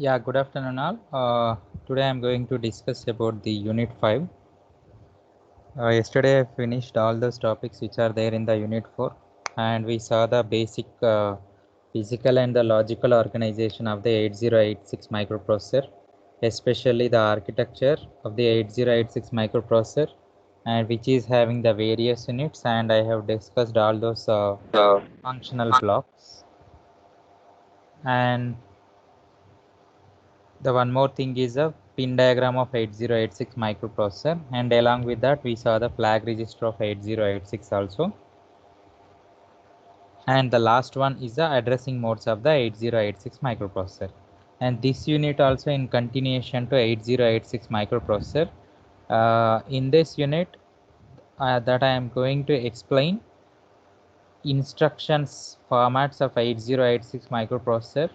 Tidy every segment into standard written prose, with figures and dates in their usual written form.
Yeah, good afternoon all. Today I'm going to discuss about the Unit 5. Yesterday I finished all those topics which are there in the Unit 4, and we saw the basic physical and the logical organization of the 8086 microprocessor, especially the architecture of the 8086 microprocessor, and which is having the various units, and I have discussed all those functional blocks. And the one more thing is a pin diagram of 8086 microprocessor, and along with that we saw the flag register of 8086 also, and the last one is the addressing modes of the 8086 microprocessor. And this unit also in continuation to 8086 microprocessor. In this unit that I am going to explain instructions formats of 8086 microprocessor.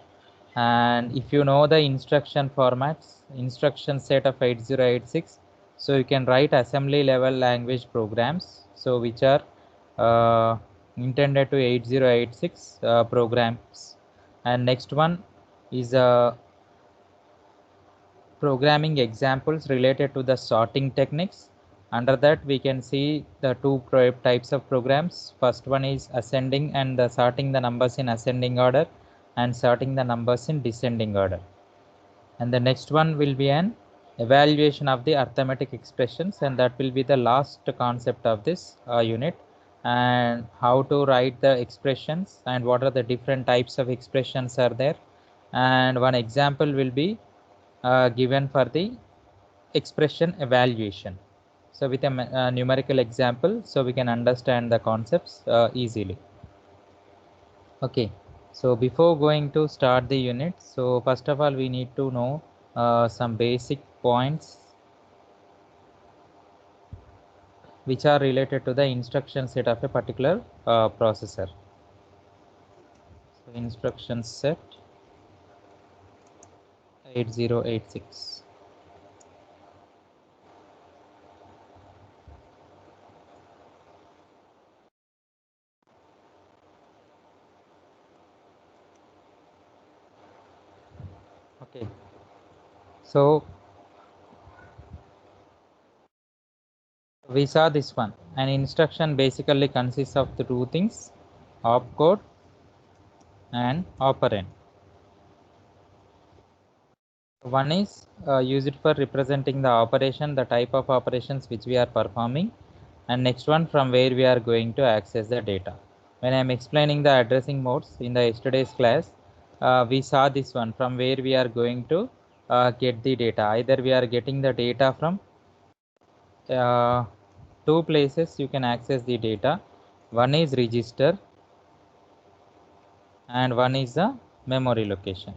And if you know the instruction formats, instruction set of 8086, so you can write assembly level language programs, so which are intended to 8086 programs. And next one is programming examples related to the sorting techniques. Under that we can see the two types of programs. First one is ascending and sorting the numbers in ascending order, and sorting the numbers in descending order. And the next one will be an evaluation of the arithmetic expressions, and that will be the last concept of this unit, and how to write the expressions and what are the different types of expressions are there. And one example will be given for the expression evaluation. So with a numerical example, so we can understand the concepts easily. Okay, so before going to start the unit, so first of all we need to know some basic points which are related to the instruction set of a particular processor. So instruction set 8086. Okay, so we saw this one. An instruction basically consists of the two things: opcode and operand. One is used for representing the operation, the type of operations which we are performing, and next one from where we are going to access the data. When I am explaining the addressing modes in the yesterday's class, we saw this one, from where we are going to get the data. Either we are getting the data from two places you can access the data. One is register and one is the memory location.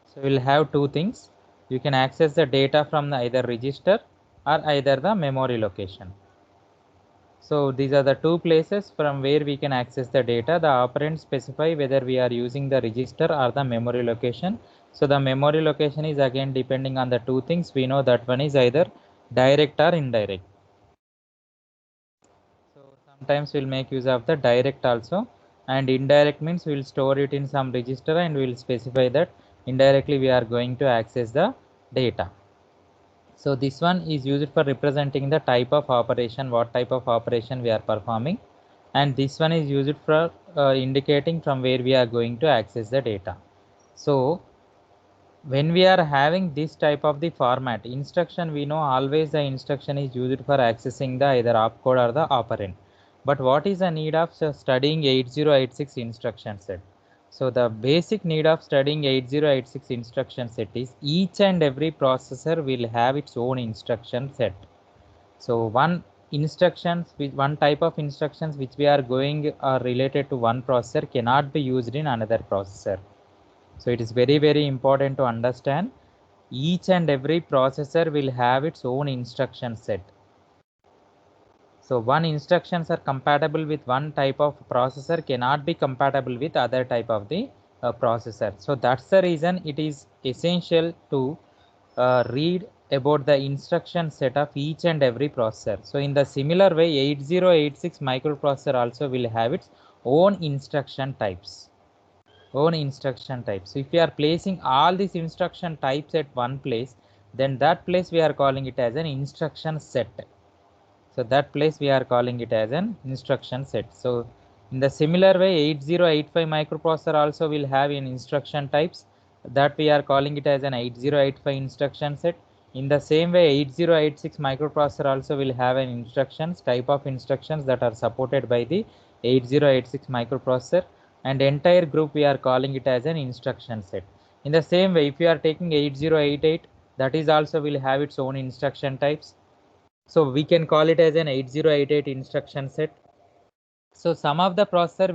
So we'll have two things. You can access the data from the either register or either the memory location. So these are the two places from where we can access the data. The operands specify whether we are using the register or the memory location. So the memory location is again depending on the two things. We know that one is either direct or indirect. So sometimes we'll make use of the direct also, and indirect means we'll store it in some register and we'll specify that indirectly we are going to access the data. So this one is used for representing the type of operation, what type of operation we are performing, and this one is used for indicating from where we are going to access the data. So when we are having this type of the format instruction, we know always the instruction is used for accessing the either opcode or the operand. But what is the need of studying 8086 instruction set? So the basic need of studying 8086 instruction set is each and every processor will have its own instruction set. So one type of instructions which we are going are related to one processor cannot be used in another processor. So it is very important to understand each and every processor will have its own instruction set. So one instructions are compatible with one type of processor cannot be compatible with other type of the processor. So that's the reason it is essential to read about the instruction set of each and every processor. So in the similar way 8086 microprocessor also will have its own instruction types. Own instruction types. So if we are placing all these instruction types at one place, then that place we are calling it as an instruction set. So that place we are calling it as an instruction set. So in the similar way, 8085 microprocessor also will have an instruction types that we are calling it as an 8085 instruction set. In the same way, 8086 microprocessor also will have an instructions type of instructions that are supported by the 8086 microprocessor, and entire group we are calling it as an instruction set. In the same way, if you are taking 8088, that is also will have its own instruction types. So we can call it as an 8088 instruction set. So some of the processor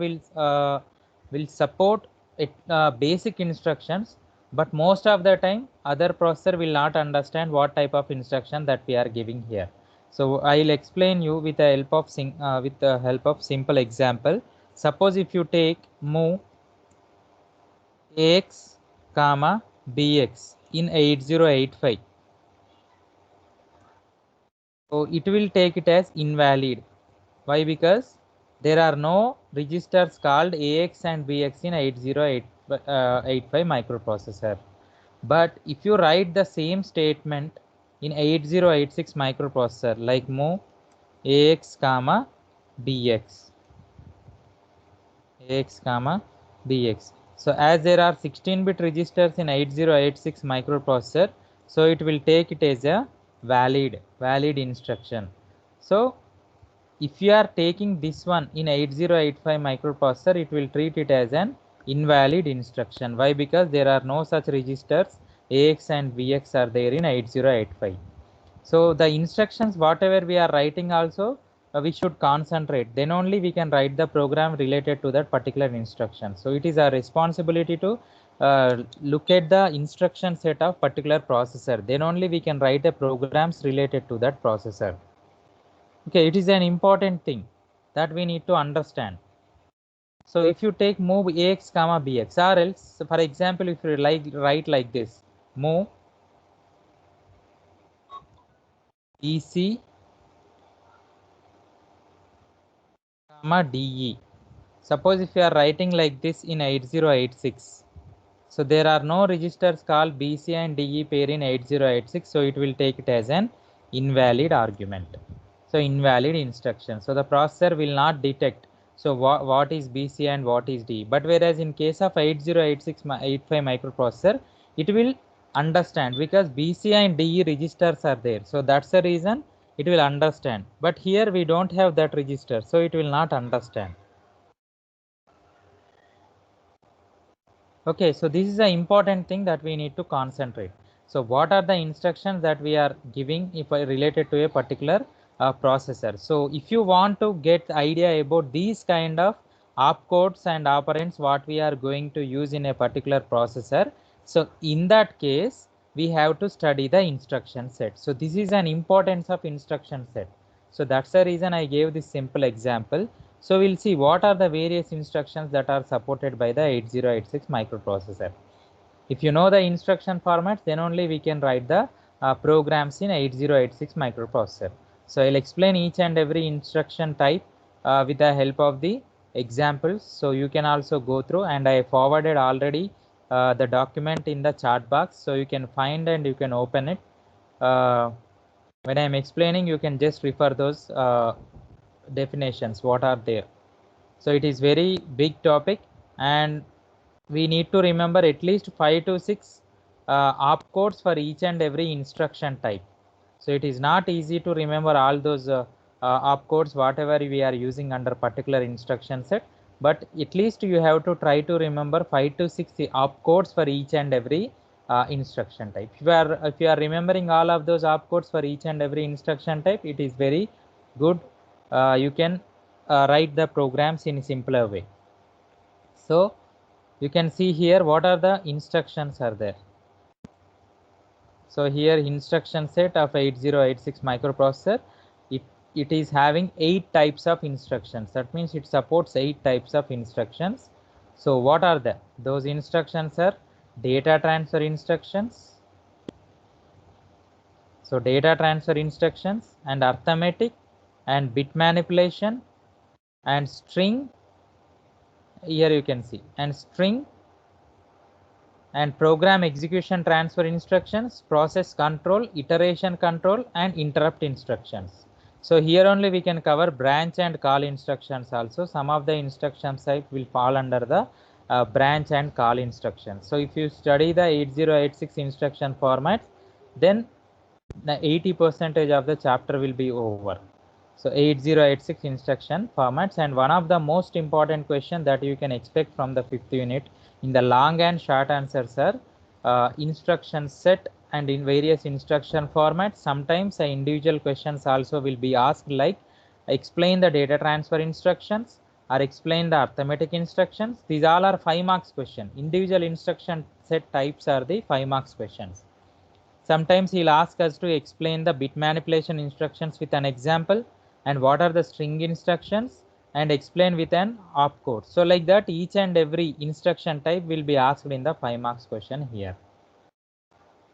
will support it, basic instructions, but most of the time other processor will not understand what type of instruction that we are giving here. So I'll explain you with the help of simple example. Suppose if you take move AX comma BX in 8085, so it will take it as invalid. Why? Because there are no registers called AX and BX in 8085 microprocessor. But if you write the same statement in 8086 microprocessor, like move AX comma BX, AX comma BX. So as there are 16-bit registers in 8086 microprocessor, so it will take it as a valid instruction. So if you are taking this one in 8085 microprocessor, it will treat it as an invalid instruction. Why? Because there are no such registers AX and BX are there in 8085. So the instructions whatever we are writing also, we should concentrate. Then only we can write the program related to that particular instruction. So it is our responsibility to look at the instruction set of particular processor. Then only we can write the programs related to that processor. Okay, it is an important thing that we need to understand. So if you take move AX comma BX, or else, for example, if you write like this, move BC comma DE. Suppose if you are writing like this in 8086, so there are no registers called BC and DE pair in 8086, so it will take it as an invalid argument. So invalid instruction. So the processor will not detect. So what is BC and what is DE. But whereas in case of 8086-85 microprocessor, it will understand because BC and DE registers are there. So that's the reason it will understand. But here we don't have that register, so it will not understand. Okay, so this is an important thing that we need to concentrate. So what are the instructions that we are giving if related to a particular processor? So if you want to get idea about these kind of opcodes and operands what we are going to use in a particular processor, so in that case we have to study the instruction set. So this is an importance of instruction set. So that's the reason I gave this simple example. So we'll see what are the various instructions that are supported by the 8086 microprocessor. If you know the instruction formats, then only we can write the programs in 8086 microprocessor. So I'll explain each and every instruction type with the help of the examples. So you can also go through, and I forwarded already the document in the chat box, so you can find and you can open it. When I am explaining, you can just refer those definitions what are there. So it is very big topic, and we need to remember at least 5 to 6 opcodes for each and every instruction type. So it is not easy to remember all those opcodes whatever we are using under particular instruction set, but at least you have to try to remember 5 to 6 opcodes for each and every instruction type. If you are remembering all of those opcodes for each and every instruction type, it is very good. You can write the programs in a simpler way. So you can see here what are the instructions are there. So here instruction set of 8086 microprocessor, it is having 8 types of instructions. That means it supports 8 types of instructions. So what are those instructions are data transfer instructions. So data transfer instructions and arithmetic and bit manipulation and string here you can see, and string and program execution transfer instructions, process control, iteration control, and interrupt instructions. So here only we can cover branch and call instructions also. Some of the instruction type will fall under the branch and call instructions. So if you study the 8086 instruction format, then the 80% of the chapter will be over. So 8086 instruction formats, and one of the most important question that you can expect from the 5th unit in the long and short answers are instruction set and in various instruction formats. Sometimes individual questions also will be asked, like explain the data transfer instructions or explain the arithmetic instructions. These all are 5 marks question. Individual instruction set types are the 5 marks questions. Sometimes he'll ask us to explain the bit manipulation instructions with an example and what are the string instructions and explain with an opcode. So like that, each and every instruction type will be asked in the 5 marks question here.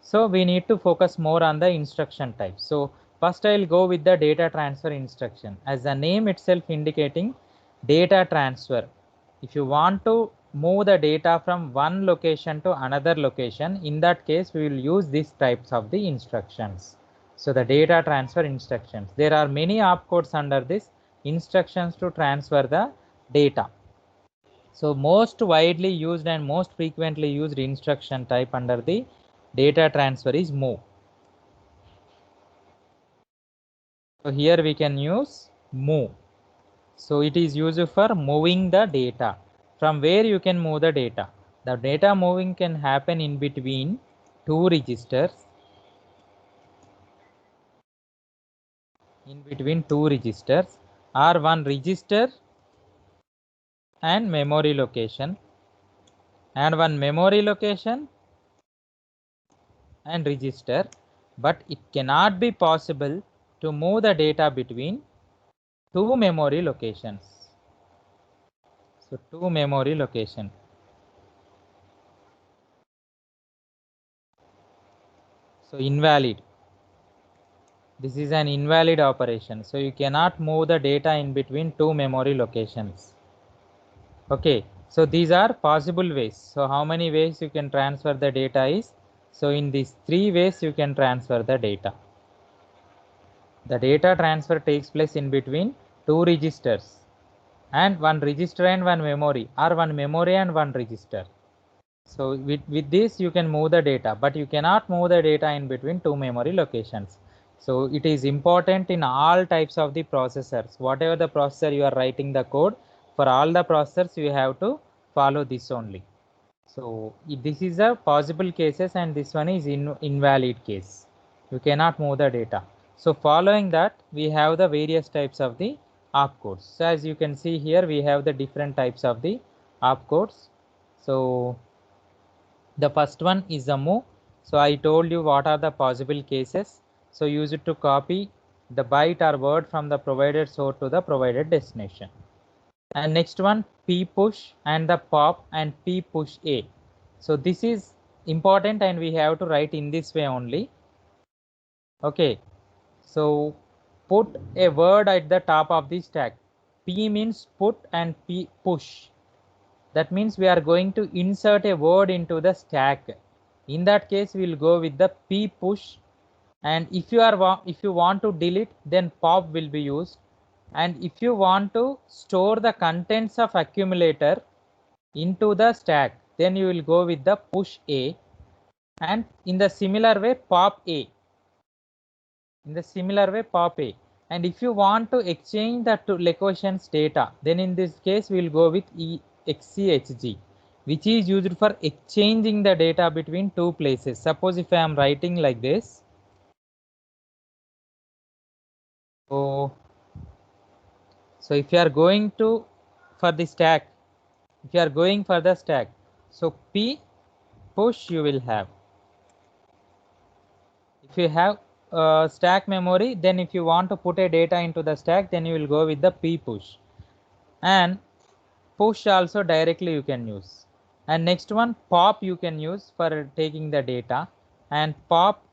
So we need to focus more on the instruction type. So first I will go with the data transfer instruction. As the name itself indicating, data transfer. If you want to move the data from one location to another location, in that case we will use these types of the instructions. So the data transfer instructions. There are many opcodes under this instructions to transfer the data. So most widely used and most frequently used instruction type under the data transfer is move. So here we can use move. So it is used for moving the data. From where you can move the data? The data moving can happen in between two registers. Or one register and memory location, and one memory location and register, but it cannot be possible to move the data between two memory locations. So two memory location. So invalid. This is an invalid operation. So you cannot move the data in between two memory locations. Okay. So these are possible ways. So how many ways you can transfer the data is? So in these 3 ways you can transfer the data. The data transfer takes place in between two registers and one register and one memory, or one memory and one register. So with this you can move the data, but you cannot move the data in between two memory locations. So it is important in all types of the processors. Whatever the processor you are writing the code, for all the processors you have to follow this only. So this is a possible cases, and this one is invalid case. You cannot move the data. So following that, we have the various types of the opcodes. So as you can see here, we have the different types of the opcodes. So the first one is the move. So I told you what are the possible cases. So use it to copy the byte or word from the provided source to the provided destination. And next one, p push and the pop and p push a. So this is important and we have to write in this way only. Okay, so put a word at the top of the stack. P means put and p push. That means we are going to insert a word into the stack. In that case, we will go with the p push. And if you want to delete, then pop will be used. And if you want to store the contents of accumulator into the stack, then you will go with the push a. And in the similar way, pop a. In the similar way, pop a. And if you want to exchange the two locations data, then in this case we will go with XCHG, which is used for exchanging the data between two places. Suppose if I am writing like this, so if you are going to for the stack, if you are going for the stack, so p push you will have. If you have stack memory, then if you want to put a data into the stack, then you will go with the p push. And push also directly you can use. And next one, pop you can use for taking the data, and pop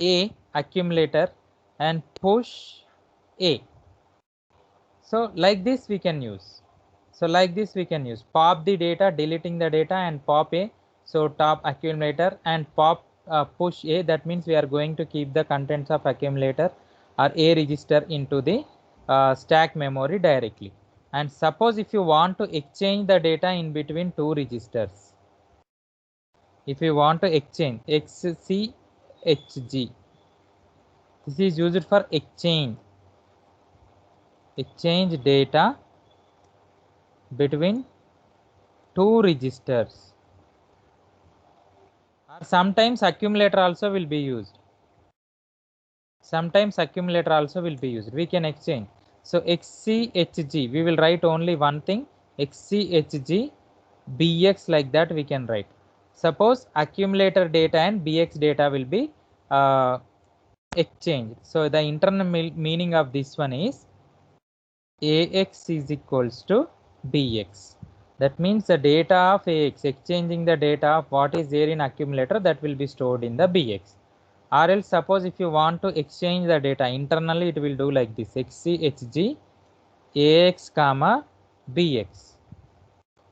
a accumulator and push a. So like this we can use. So like this we can use pop the data, deleting the data, and pop a, so top accumulator, and pop push a, that means we are going to keep the contents of accumulator or a register into the stack memory directly. And suppose if you want to exchange the data in between two registers, if you want to exchange XCHG, this is used for exchange data between two registers, or sometimes accumulator also will be used. Sometimes accumulator also will be used. We can exchange. So XCHG, we will write only one thing, XCHG BX, like that we can write. Suppose accumulator data and BX data will be exchanged. So the internal meaning of this one is AX is equals to BX. That means the data of AX, exchanging the data of what is there in accumulator, that will be stored in the BX. Or else suppose if you want to exchange the data internally, it will do like this, XCHG AX comma BX.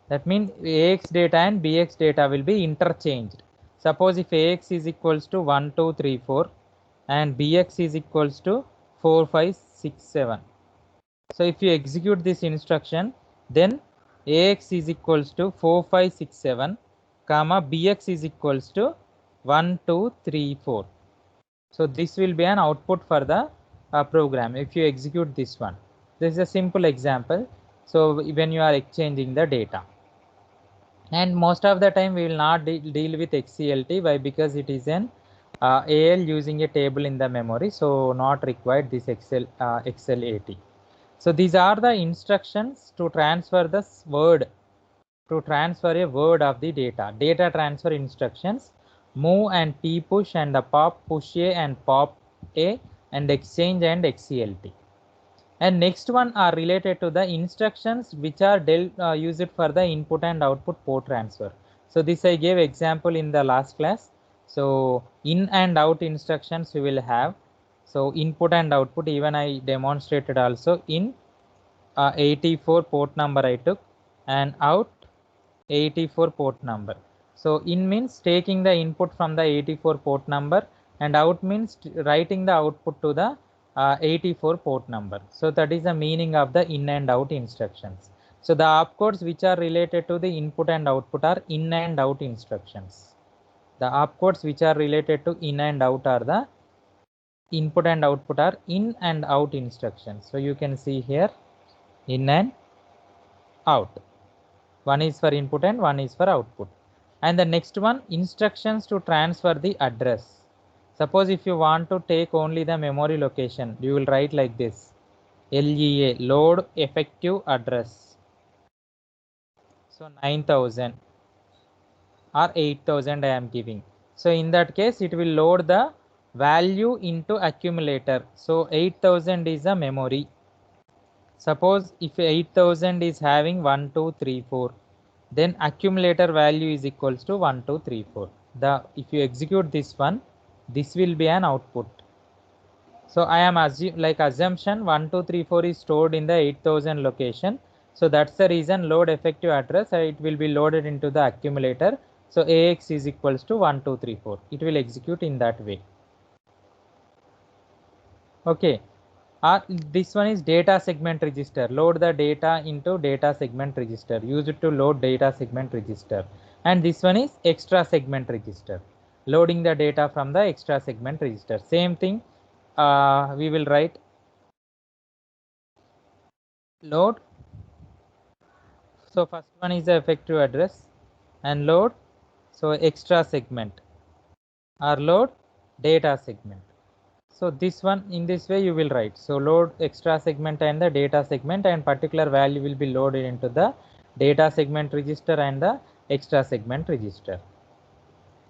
That means AX data and BX data will be interchanged. Suppose if AX is equals to 1, 2, 3, 4 and BX is equals to 4, 5, 6, 7. So if you execute this instruction, then AX is equals to 4, 5, 6, 7 comma BX is equals to 1, 2, 3, 4. So this will be an output for the program if you execute this one. This is a simple example. So when you are exchanging the data, and most of the time we will not deal with XCLT. Why? Because it is an AL using a table in the memory, so not required this XLAT. So these are the instructions to transfer this word, to transfer a word of the data. Data transfer instructions: move and p push and the pop, push a and pop a, and exchange and XCLT. And next one are related to the instructions which are used for the input and output port transfer. So this I gave example in the last class. So in and out instructions we will have. So input and output, even I demonstrated also in 84 port number I took, and out 84 port number. So in means taking the input from the 84 port number, and out means writing the output to the 84 port number. So that is the meaning of the in and out instructions. So the opcodes which are related to the input and output are in and out instructions. The opcodes which are related to in and out are the input and output are in and out instructions. So you can see here in and out. One is for input and one is for output. And the next one, instructions to transfer the address. Suppose if you want to take only the memory location, you will write like this: LEA, load effective address. So 9000 or 8000 I am giving. So in that case it will load the value into accumulator. So 8000 is a memory. Suppose if 8000 is having 1, 2, 3, 4, then accumulator value is equals to 1, 2, 3, 4. If you execute this one, this will be an output. So I am assumption 1, 2, 3, 4 is stored in the 8000 location. So that's the reason load effective address, it will be loaded into the accumulator. So AX is equals to 1, 2, 3, 4. It will execute in that way. Okay. This one is data segment register. Load the data into data segment register. Use it to load data segment register. And this one is extra segment register. Loading the data from the extra segment register. Same thing. We will write load. So first one is the effective address, and load so extra segment, or load data segment. So this one, in this way you will write. So load extra segment and the data segment, and particular value will be loaded into the data segment register and the extra segment register.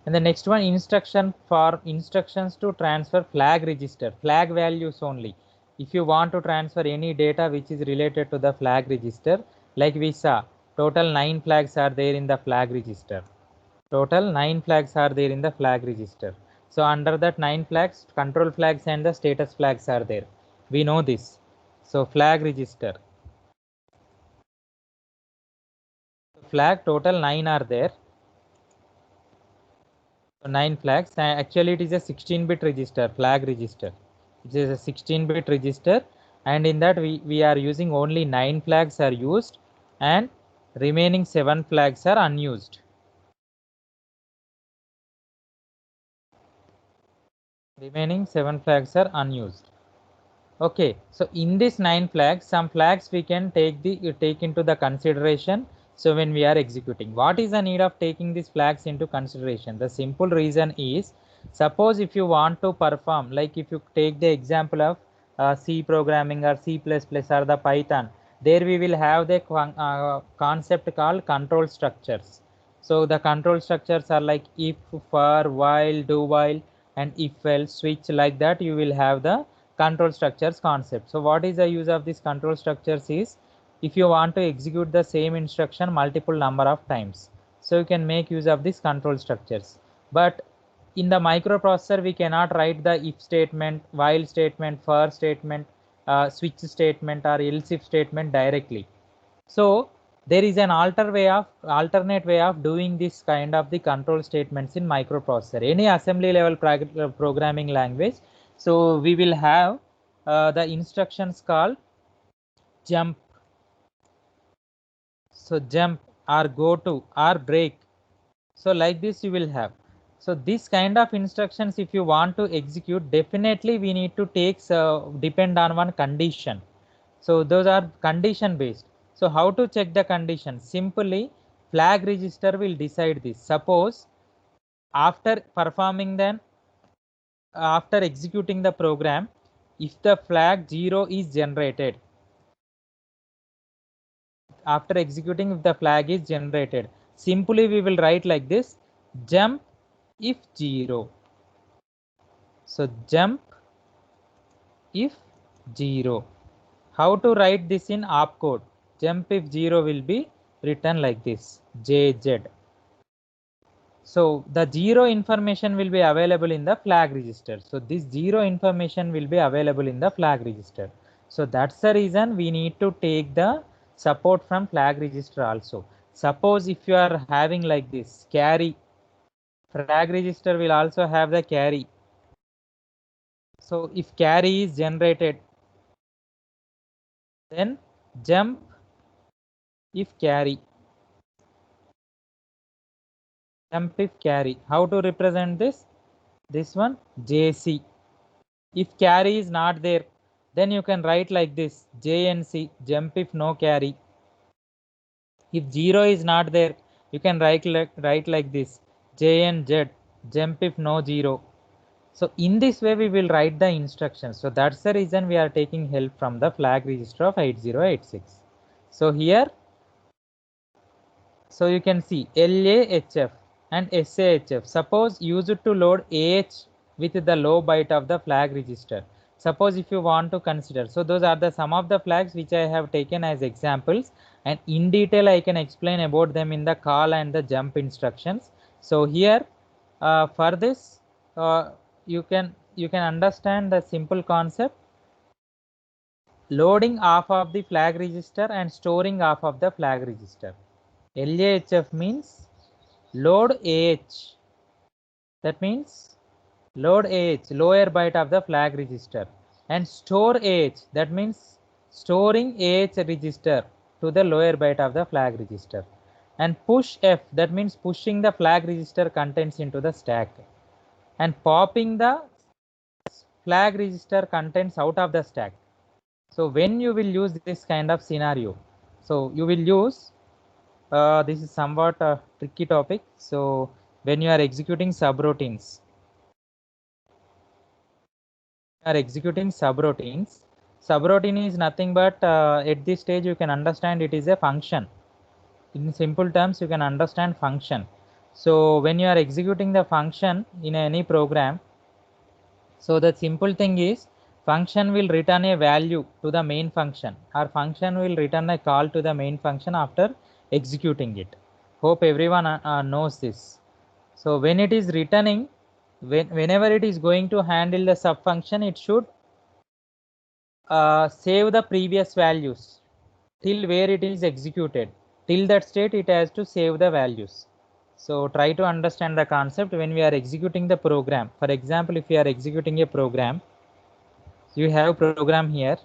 And the next one, instruction for instructions to transfer flag register, flag values only. If you want to transfer any data which is related to the flag register, like we saw, total 9 flags are there in the flag register. Total 9 flags are there in the flag register. So under that 9 flags, control flags and the status flags are there. We know this. So flag register. flag total 9 are there. So 9 flags. Actually, it is a 16-bit register, flag register. It is a 16-bit register, and in that we are using only 9 flags are used, and remaining 7 flags are unused. Remaining 7 flags are unused. Okay, so in this 9 flags, some flags we can take into the consideration. So when we are executing, what is the need of taking these flags into consideration? The simple reason is, suppose if you want to perform, like if you take the example of C programming or C++ or the Python, there we will have the concept called control structures. So the control structures are like if, for, while, do while, and if else, switch, like that you will have the control structures concept. So what is the use of these control structures is, if you want to execute the same instruction multiple number of times, so you can make use of these control structures. But in the microprocessor we cannot write the if statement, while statement, for statement, switch statement or else if statement directly. So there is an alternate way of doing this kind of the control statements in microprocessor, any assembly level programming language. So we will have the instructions called jump. So jump or go to or break. So like this you will have. So this kind of instructions, if you want to execute, definitely we need to take depend on one condition. So those are condition based. So how to check the condition? Simply flag register will decide this. Suppose after performing then, after executing the program, if the flag 0 is generated, after executing, if the flag is generated, simply we will write like this: jump if 0. So jump if 0. How to write this in opcode? Jump if 0 will be written like this: JZ. So the 0 information will be available in the flag register. So this 0 information will be available in the flag register. So that's the reason we need to take the support from flag register also. Suppose if you are having like this carry, flag register will also have the carry. So if carry is generated, then jump if carry. Jump if carry. How to represent this? This one JC. If carry is not there, then you can write like this: JNC, jump if no carry. If 0 is not there, you can write like this: JNZ, jump if no 0. So in this way we will write the instructions. So that's the reason we are taking help from the flag register of 8086. So here, so you can see LAHF and SAHF. Suppose used to load AH with the low byte of the flag register. Suppose if you want to consider, so those are the some of the flags which I have taken as examples, and in detail I can explain about them in the call and the jump instructions. So here for this you can understand the simple concept: loading off of the flag register and storing off of the flag register. LAHF means load AH. That means load AH, lower byte of the flag register, and store AH. That means storing AH register to the lower byte of the flag register. And push F, that means pushing the flag register contents into the stack, and popping the flag register contents out of the stack. So when you will use this kind of scenario, so you will use this is somewhat a tricky topic. So when you are executing subroutines, subroutine is nothing but at this stage you can understand it is a function. In simple terms, you can understand function. So when you are executing the function in any program, so the simple thing is, function will return a value to the main function, or function will return a call to the main function after executing it. Hope everyone knows this. So when it is returning, whenever it is going to handle the sub function, it should save the previous values till where it is executed. till that state it has to save the values. So try to understand the concept when we are executing the program. For example, if you are executing a program, you have program here.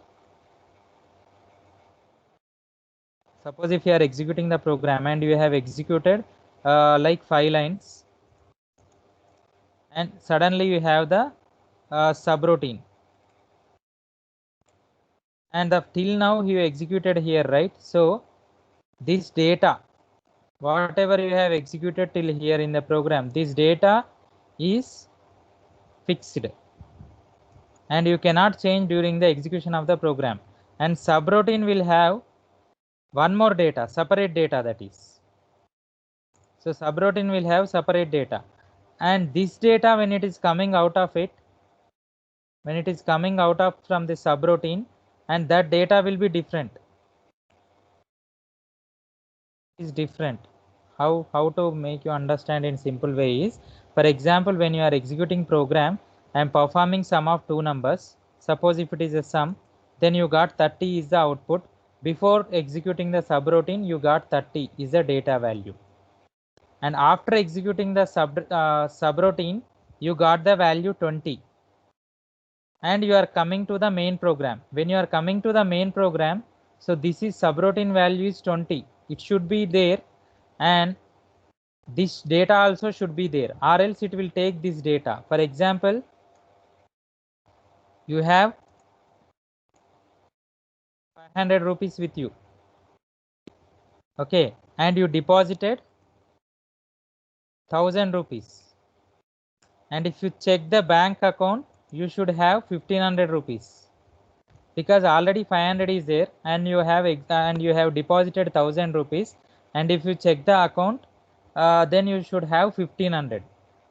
Suppose if you are executing the program and you have executed like 5 lines, and suddenly you have the subroutine, and till now you executed here, right? So this data, whatever you have executed till here in the program, this data is fixed and you cannot change during the execution of the program. And subroutine will have one more data, separate data, that is. So subroutine will have separate data, and this data, when it is coming out of it, when it is coming out of from the subroutine, and that data will be different. Is different. How to make you understand in simple way is, for example, when you are executing program and performing sum of two numbers, suppose if it is a sum, then you got 30 is the output. Before executing the subroutine, you got 30 is the data value, and after executing the subroutine, you got the value 20, and you are coming to the main program. When you are coming to the main program, so this is subroutine value is 20, it should be there, and this data also should be there, or else it will take this data. For example, you have 500 rupees with you, okay, and you deposited 1000 rupees, and if you check the bank account, you should have 1500 rupees, because already 500 is there, and you have deposited 1000 rupees, and if you check the account, then you should have 1500.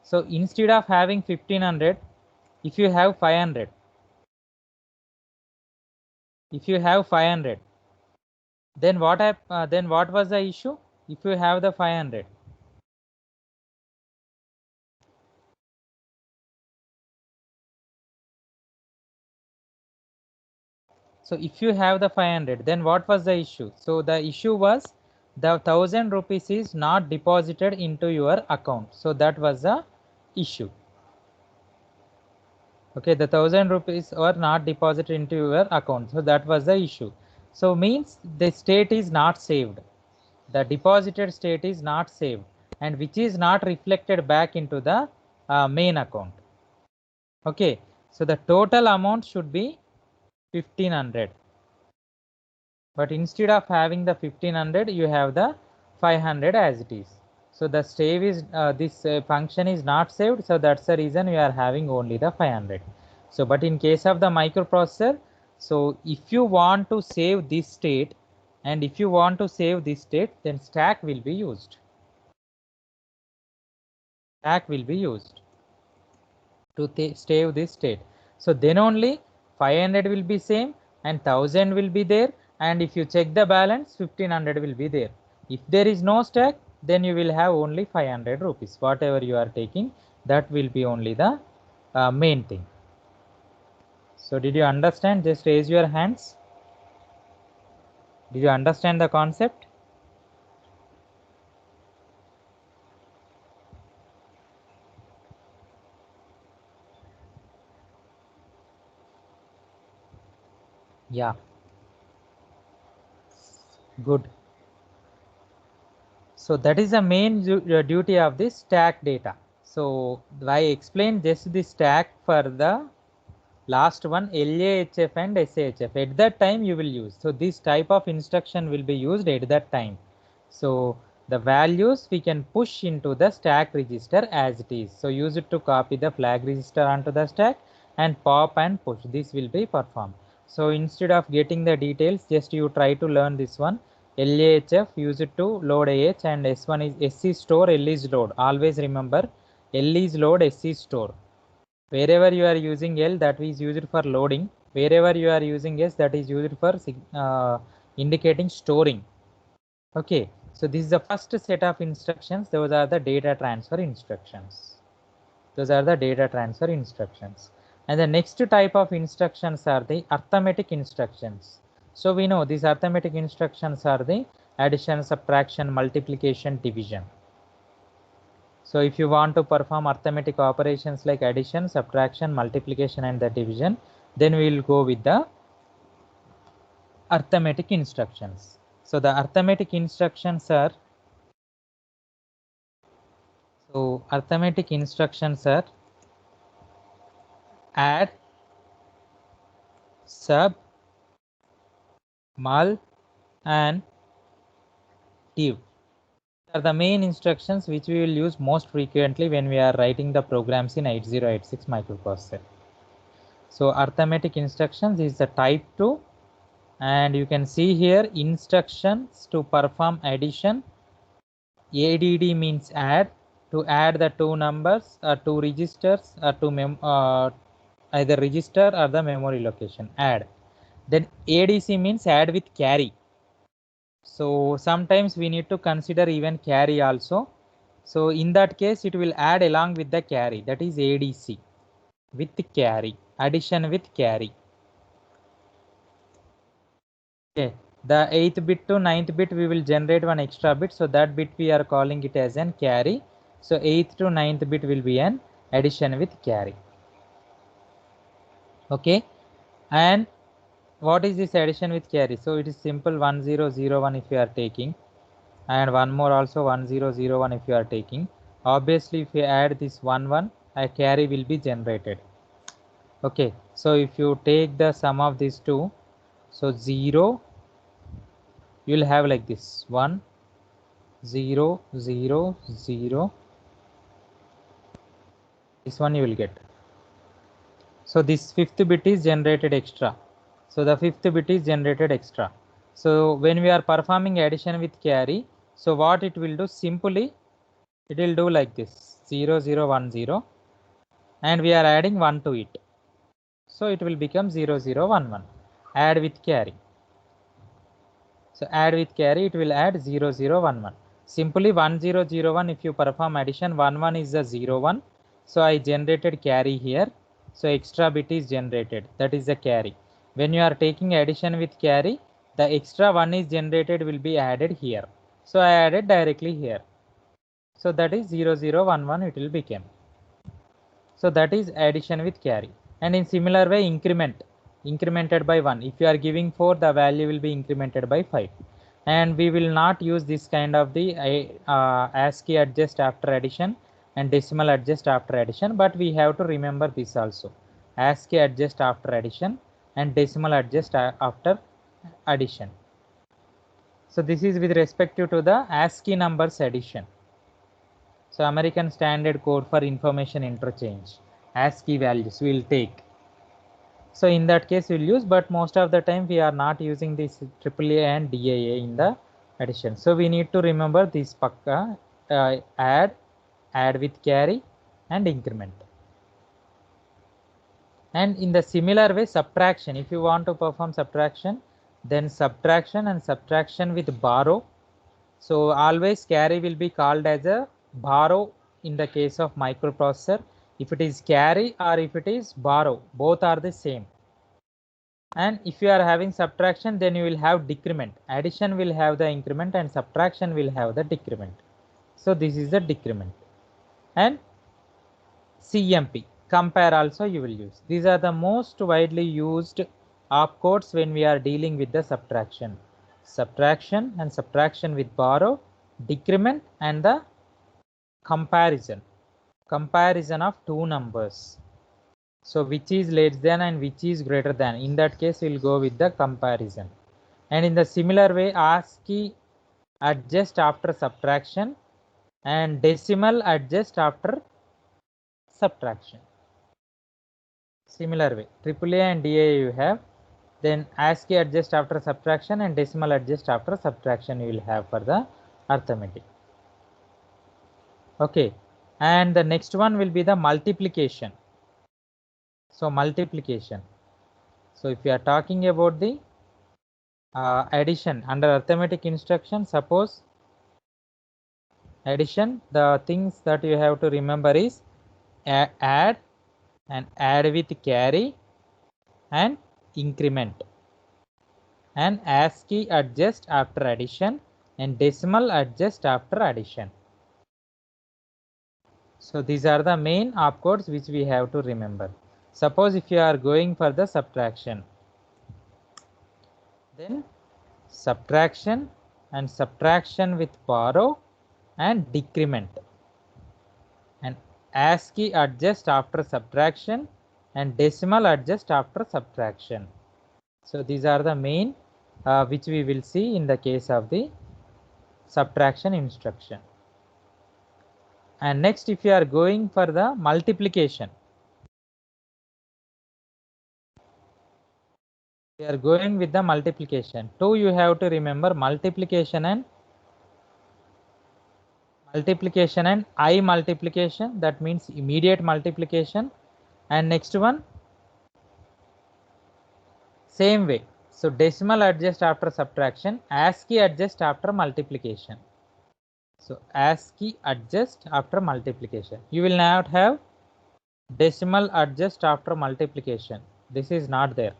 So instead of having 1500, if you have 500, then what was the issue? If you have the 500, so if you have the 500, then what was the issue? So the issue was the 1000 rupees is not deposited into your account, so that was the issue. Okay, the 1000 rupees were not deposited into your account, so that was the issue. So means the state is not saved, the deposited state is not saved, and which is not reflected back into the main account. Okay, so the total amount should be 1500, but instead of having the 1500, you have the 500 as it is. So the save is this function is not saved, so that's the reason we are having only the 500. So but in case of the microprocessor, so if you want to save this state, and if you want to save this state, then stack will be used. Stack will be used to save this state. So then only 500 will be same and 1000 will be there, and if you check the balance, 1500 will be there. If there is no stack, then you will have only 500 rupees. Whatever you are taking, that will be only the main thing. So did you understand? Just raise your hands. Did you understand the concept? Yeah, good. So that is the main duty of this stack data. So I explained just the stack for the last one, LAHF and SAHF. At that time you will use. So this type of instruction will be used at that time. So the values we can push into the stack register as it is. So use it to copy the flag register onto the stack and pop and push. This will be performed. So instead of getting the details, just you try to learn this one. LAHF, use it to load AH, and S1 is SC store, L is load. Always remember, L is load, SC store. Wherever you are using L, that is used for loading. Wherever you are using S, that is used for indicating storing. Okay, so this is the first set of instructions. Those are the data transfer instructions. Those are the data transfer instructions. And the next type of instructions are the arithmetic instructions. So we know these arithmetic instructions are the addition, subtraction, multiplication, division. So if you want to perform arithmetic operations like addition, subtraction, multiplication and the division, then we will go with the arithmetic instructions. So the arithmetic instructions are add, sub, mul and div. Are the main instructions which we will use most frequently when we are writing the programs in 8086 microprocessor. So arithmetic instructions is the type 2, and you can see here instructions to perform addition. ADD means add, to add the two numbers or two registers or to either register or the memory location, add. Then ADC means add with carry. So sometimes we need to consider even carry also. So in that case it will add along with the carry, that is ADC, with carry, addition with carry. Okay, the 8th bit to 9th bit we will generate one extra bit, so that bit we are calling it as an carry. So 8th to 9th bit will be an addition with carry. Okay, and what is this addition with carry? So it is simple 1001 if you are taking, and one more also 1001 if you are taking. Obviously if you add this 1 a carry will be generated. Okay, so if you take the sum of these two, so 0, you will have like this 1 0 0 0, this one you will get. So this 5th bit is generated extra, so the 5th bit is generated extra. So when we are performing addition with carry, so what it will do, simply it will do like this 0 0 1 0, and we are adding 1 to it, so it will become 0 0 1 1, add with carry. So add with carry, it will add 0 0 1 1. Simply 1 0 0 1, if you perform addition, 1 1 is the 0 1. So I generated carry here. So extra bit is generated, that is the carry. When you are taking addition with carry, the extra 1 is generated will be added here. So I added directly here. So that is 0 0 1 1 it will become. So that is addition with carry. And in similar way, incremented by 1. If you are giving 4, the value will be incremented by 5. And we will not use this kind of the ASCII adjust after addition and decimal adjust after addition, but we have to remember this also. ASCII adjust after addition and decimal adjust after addition. So this is with respect to the ASCII numbers addition. So American Standard Code for Information Interchange, ASCII values we will take. So in that case we'll use, but most of the time we are not using this AAA and DAA in the addition. So we need to remember this pakka, add with carry and increment. And in the similar way, subtraction, if you want to perform subtraction, then subtraction and subtraction with borrow. So always carry will be called as a borrow in the case of microprocessor. If it is carry or if it is borrow, both are the same. And if you are having subtraction, then you will have decrement. Addition will have the increment and subtraction will have the decrement. So this is the decrement. And CMP, compare also you will use. These are the most widely used opcodes when we are dealing with the subtraction. Subtraction and subtraction with borrow, decrement and the comparison of two numbers. So which is less than and which is greater than, in that case we'll go with the comparison. And in the similar way, ASCII adjust after subtraction and decimal adjust after subtraction. Similar way, AAA and DAA you have, then ASCII adjust after subtraction and decimal adjust after subtraction you will have for the arithmetic. Okay, and the next one will be the multiplication. So multiplication. So if you are talking about the addition under arithmetic instruction, suppose addition, the things that you have to remember is add and add with carry and increment, and ASCII adjust after addition and decimal adjust after addition. So these are the main opcodes which we have to remember. Suppose if you are going for the subtraction, then subtraction and subtraction with borrow and decrement, and ASCII adjust after subtraction and decimal adjust after subtraction. So these are the main which we will see in the case of the subtraction instruction. And next, if you are going for the multiplication, we are going with the multiplication. 2 you have to remember multiplication and I multiplication, that means immediate multiplication. And next one, same way. So decimal adjust after subtraction, ASCII adjust after multiplication. So ASCII adjust after multiplication. You will not have decimal adjust after multiplication. This is not there.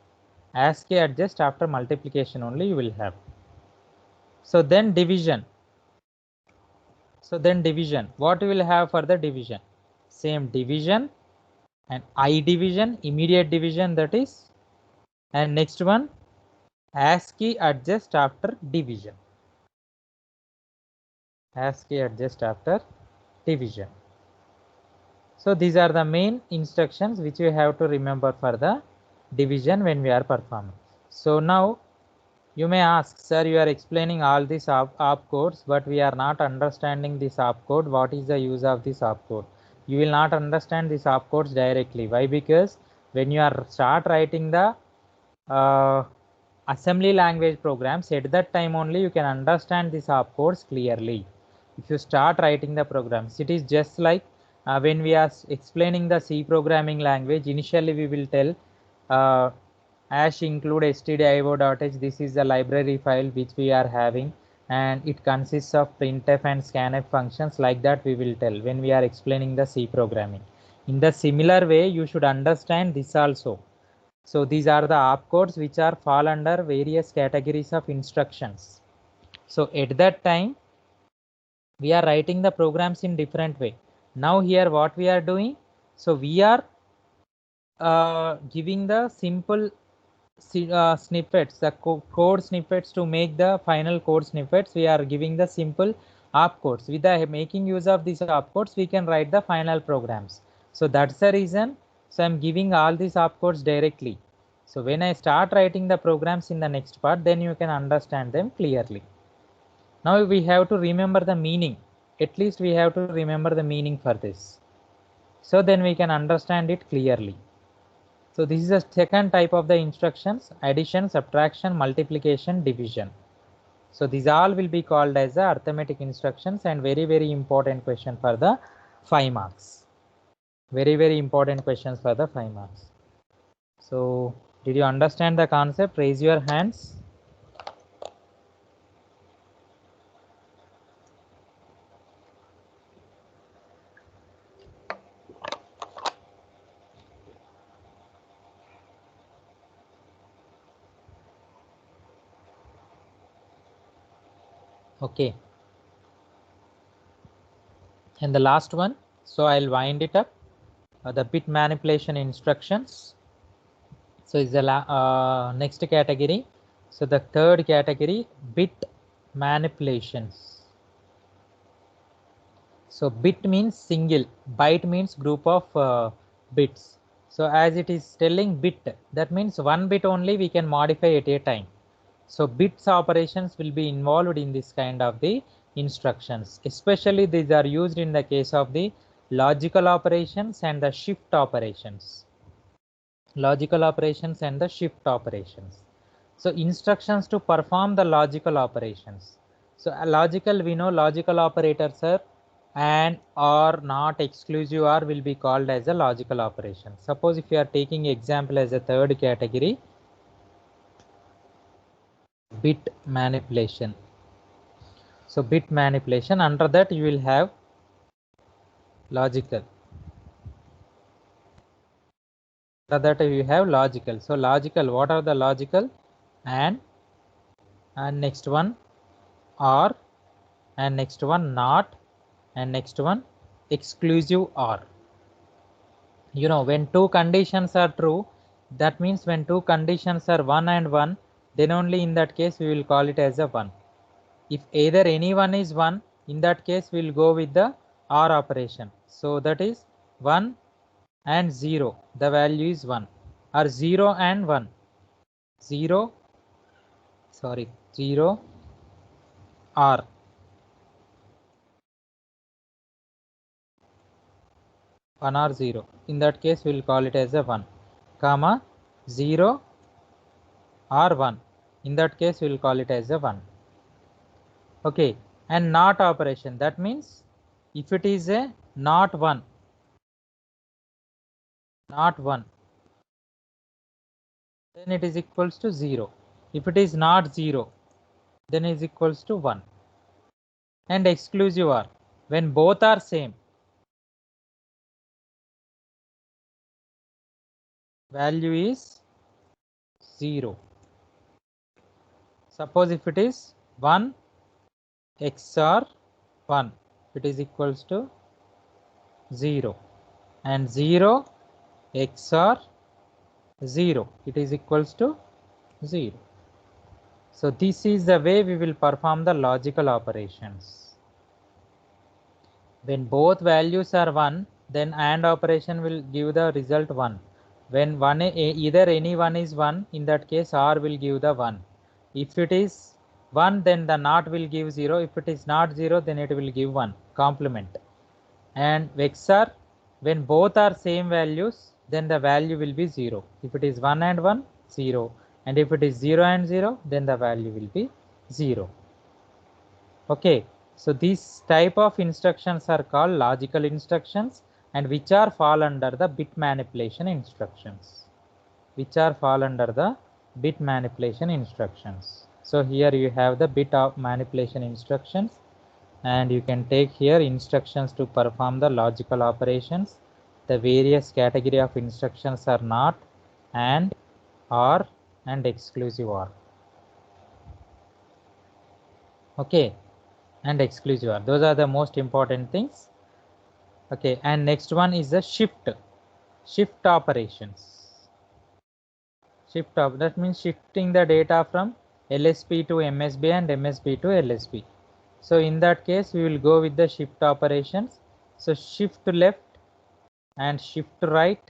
ASCII adjust after multiplication only you will have. So then division. What we will have for the division? Same division and I division, immediate division, that is. And next one, ASCII adjust after division. ASCII adjust after division. So these are the main instructions which we have to remember for the division when we are performing. So now you may ask, sir, you are explaining all these opcodes, but we are not understanding this opcode. What is the use of this opcode? You will not understand these opcodes directly. Why? Because when you are start writing the assembly language programs, at that time only you can understand these opcodes clearly. If you start writing the programs, it is just like when we are explaining the C programming language, initially we will tell hash include stdio.h. This is the library file which we are having, and it consists of printf and scanf functions. Like that we will tell when we are explaining the C programming. In the similar way, you should understand this also. So these are the opcodes which are fall under various categories of instructions. So at that time, we are writing the programs in different way. Now here what we are doing, so we are giving the simple snippets, the code snippets. To make the final code snippets, we are giving the simple opcodes. With the making use of these opcodes, we can write the final programs. So that's the reason. So I'm giving all these opcodes directly. So when I start writing the programs in the next part, then you can understand them clearly. Now we have to remember the meaning. At least we have to remember the meaning for this. So then we can understand it clearly. So this is the second type of the instructions: addition, subtraction, multiplication, division. So these all will be called as the arithmetic instructions, and very important question for the 5 marks. Very important questions for the 5 marks. So did you understand the concept? Raise your hands. Okay. And the last one, so I'll wind it up. The bit manipulation instructions. So is the next category. So the third category, bit manipulations. So bit means single, byte means group of bits. So as it is telling bit, that means one bit only we can modify at a time. So bits operations will be involved in this kind of the instructions. Especially these are used in the case of the logical operations and the shift operations. Logical operations and the shift operations. So instructions to perform the logical operations. So logical, we know logical operators are and or not exclusive or will be called as a logical operation. Suppose if you are taking example as a third category, bit manipulation. So bit manipulation, under that you will have logical. Under that you have logical. So logical, what are the logical? And next one, or and next one not, and next one exclusive OR. You know, when two conditions are true, that means when two conditions are 1 and 1, then only in that case we will call it as a 1. If either any one is 1, in that case we will go with the OR operation. So that is 1 and 0, the value is 1, or 0 and 1, 0 or 1 or 0. In that case we will call it as a 1, comma 0 or 1. In that case we will call it as a 1. Okay, and not operation, that means if it is a not 1, then it is equals to 0. If it is not 0, then it is equals to 1. And exclusive OR, when both are same, value is 0. Suppose if it is 1 XOR 1, it is equals to 0, and 0 XOR 0, it is equals to 0. So this is the way we will perform the logical operations. When both values are 1, then AND operation will give the result 1. When either any one is 1, in that case OR will give the 1. If it is 1, then the NOT will give 0. If it is not 0, then it will give 1, complement. And XOR, when both are same values, then the value will be 0. If it is 1 and 1, 0. And if it is 0 and 0, then the value will be 0. Okay, so these type of instructions are called logical instructions, and which are fall under the bit manipulation instructions. So here you have the bit of manipulation instructions, and you can take here instructions to perform the logical operations. The various category of instructions are not, and, OR, and exclusive OR. Okay, and exclusive OR, those are the most important things. Okay, and next one is the shift operations. That means shifting the data from LSB to MSB and MSB to LSB. So in that case we will go with the shift operations. So shift left and shift right,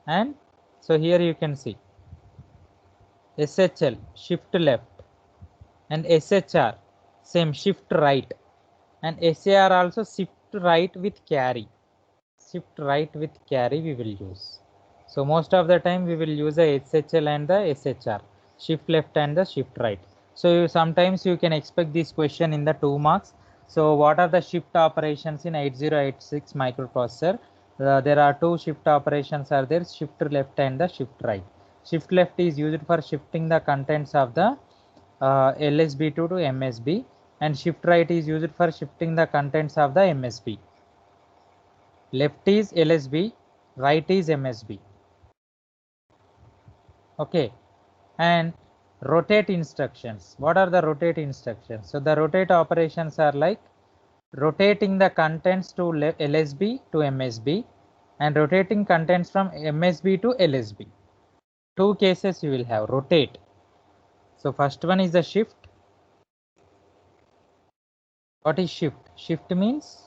and so here you can see SHL shift left, and SHR same shift right, and SAR also shift right with carry. We will use. So most of the time we will use the SHL and the SHR, shift left and the shift right. So sometimes you can expect this question in the 2 marks. So what are the shift operations in 8086 microprocessor? There are 2 shift operations are there, shift left and the shift right. Shift left is used for shifting the contents of the LSB2 to MSB, and shift right is used for shifting the contents of the MSB. Left is LSB, right is MSB. Okay, and rotate instructions. What are the rotate instructions? So the rotate operations are like rotating the contents to LSB to MSB, and rotating contents from MSB to LSB. 2 cases you will have rotate. So first one is the shift. What is shift? Shift means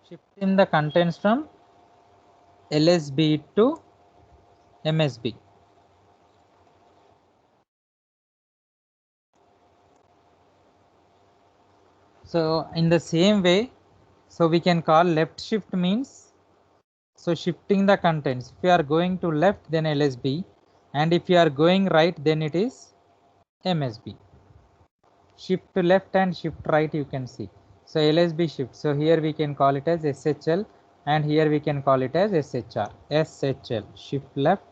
shifting the contents from LSB to MSB. So in the same way, so we can call left shift means, so shifting the contents. If you are going to left, then LSB, and if you are going right, then it is MSB. Shift left and shift right, you can see. So LSB shift. So here we can call it as SHL, and here we can call it as SHR. SHL shift left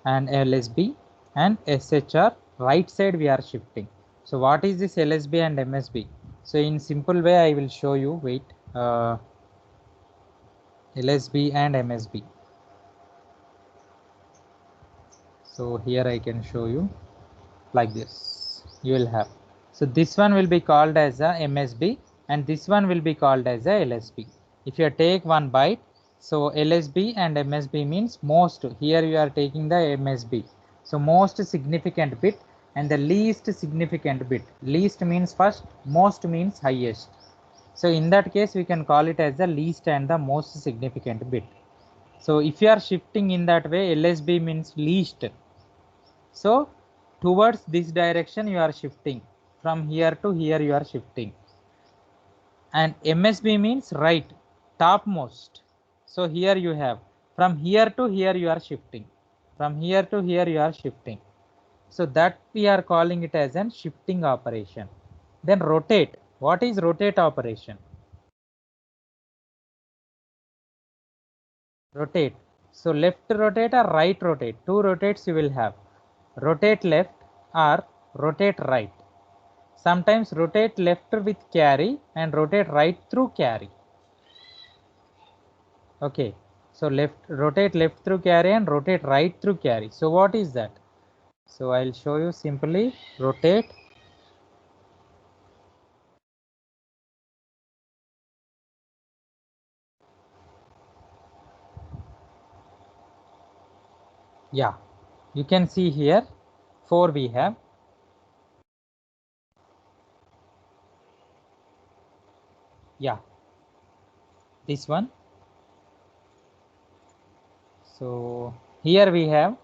and LSB, and SHR right side we are shifting. So what is this LSB and MSB? So in simple way I will show you. Wait, LSB and MSB. So here I can show you like this. You will have. So this one will be called as a MSB and this one will be called as a LSB. If you take one byte, so LSB and MSB means most. Here you are taking the MSB. So most significant bit and the least significant bit. Least means first, most means highest. So in that case, we can call it as the least and the most significant bit. So if you are shifting in that way, LSB means least. So towards this direction you are shifting. From here to here you are shifting. And MSB means right, topmost. So here you have from here to here you are shifting. From here to here you are shifting. So that we are calling it as an shifting operation. Then rotate. What is rotate operation? Rotate. So left rotate or right rotate. Two rotates you will have. Rotate left or rotate right. Sometimes rotate left with carry and rotate right through carry. Okay. So rotate left through carry and rotate right through carry. So what is that? So I'll show you simply. Rotate. Yeah. You can see here 4 we have. Yeah. This one. So here we have.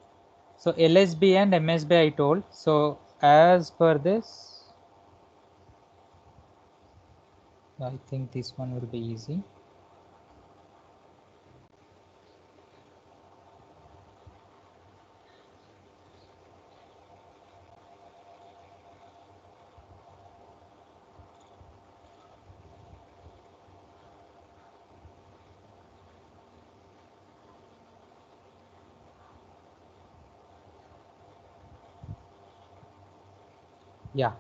So LSB and MSB I told. So as per this, I think this one will be easy. Yeah.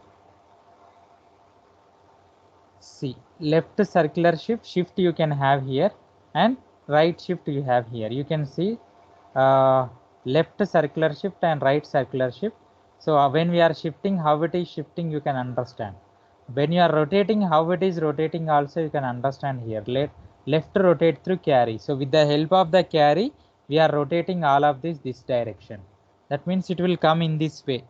See, left circular shift you can have here and right shift you have here. You can see left circular shift and right circular shift. So when we are shifting, how it is shifting you can understand. When you are rotating, how it is rotating also you can understand here. Left rotate through carry. So with the help of the carry, we are rotating all of this direction. That means it will come in this way.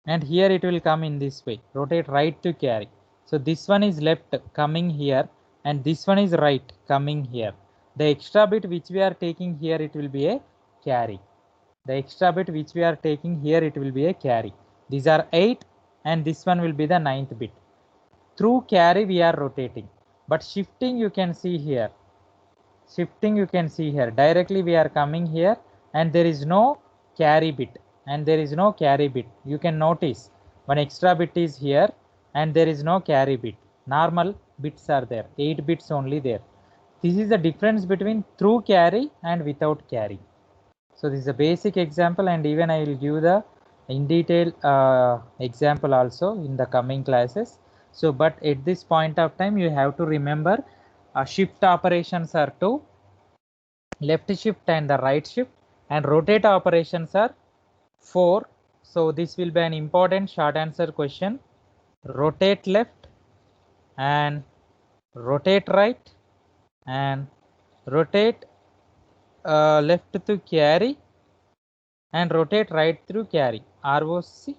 And here it will come in this way. Rotate right to carry. So this one is left coming here and this one is right coming here. The extra bit which we are taking here, it will be a carry. The extra bit which we are taking here, it will be a carry. These are 8 and this one will be the 9th bit. Through carry we are rotating, but shifting you can see here. Shifting you can see here. Directly we are coming here and there is no carry bit and there is no carry bit. You can notice one extra bit is here and there is no carry bit. Normal bits are there, 8 bits only there. This is the difference between through carry and without carry. So this is a basic example and even I will give the in detail example also in the coming classes. So but at this point of time you have to remember shift operations are 2, left shift and the right shift, and rotate operations are 4. So this will be an important short answer question. Rotate left and rotate right and rotate left to carry and rotate right through carry, ROC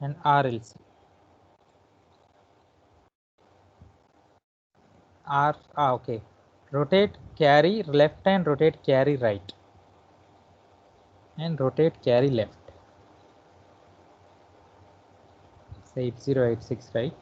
and RLC. Okay. Rotate carry left and rotate carry right and rotate carry left. Say 8086, right?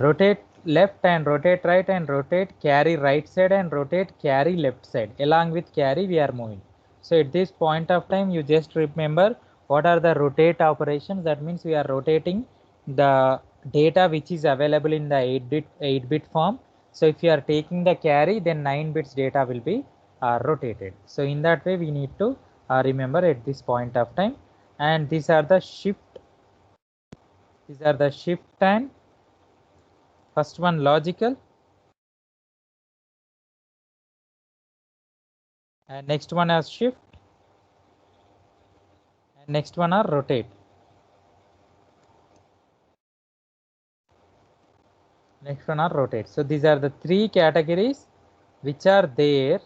Rotate left and rotate right and rotate carry right side and rotate carry left side. Along with carry we are moving. So at this point of time you just remember what are the rotate operations. That means we are rotating the data which is available in the 8-bit form. So if you are taking the carry, then 9 bits data will be rotated. So in that way we need to remember at this point of time. And these are the shift. These are the shift and first one logical, and next one as shift, And next one are rotate. Next one are rotate. So these are the three categories which are there.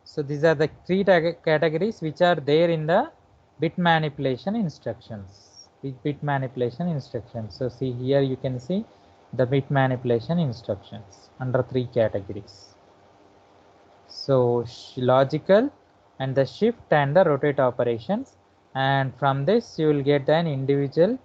So these are the three categories which are there in the bit manipulation instructions. Bit manipulation instructions. So see here you can see the bit manipulation instructions under three categories. So logical and the shift and the rotate operations, and from this you will get an individual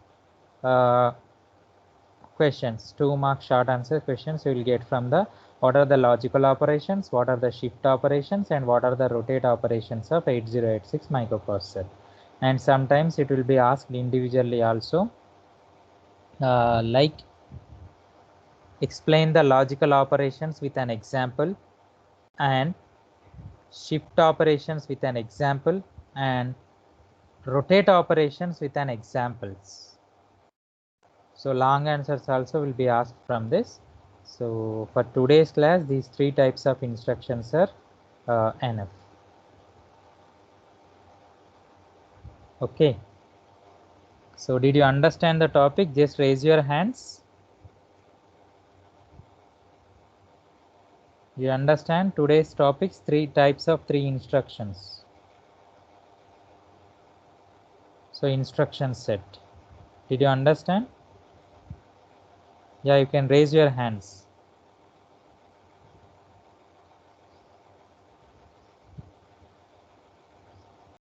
questions, 2-mark short answer questions you will get from the what are the logical operations, what are the shift operations, and what are the rotate operations of 8086 microprocessor. And sometimes it will be asked individually also, like explain the logical operations with an example, and shift operations with an example, and rotate operations with an examples. So long answers also will be asked from this. So for today's class, these three types of instructions are enough. Okay. So did you understand the topic? Just raise your hands. You understand today's topics, three types of three instructions. So instruction set. Did you understand? Yeah, you can raise your hands.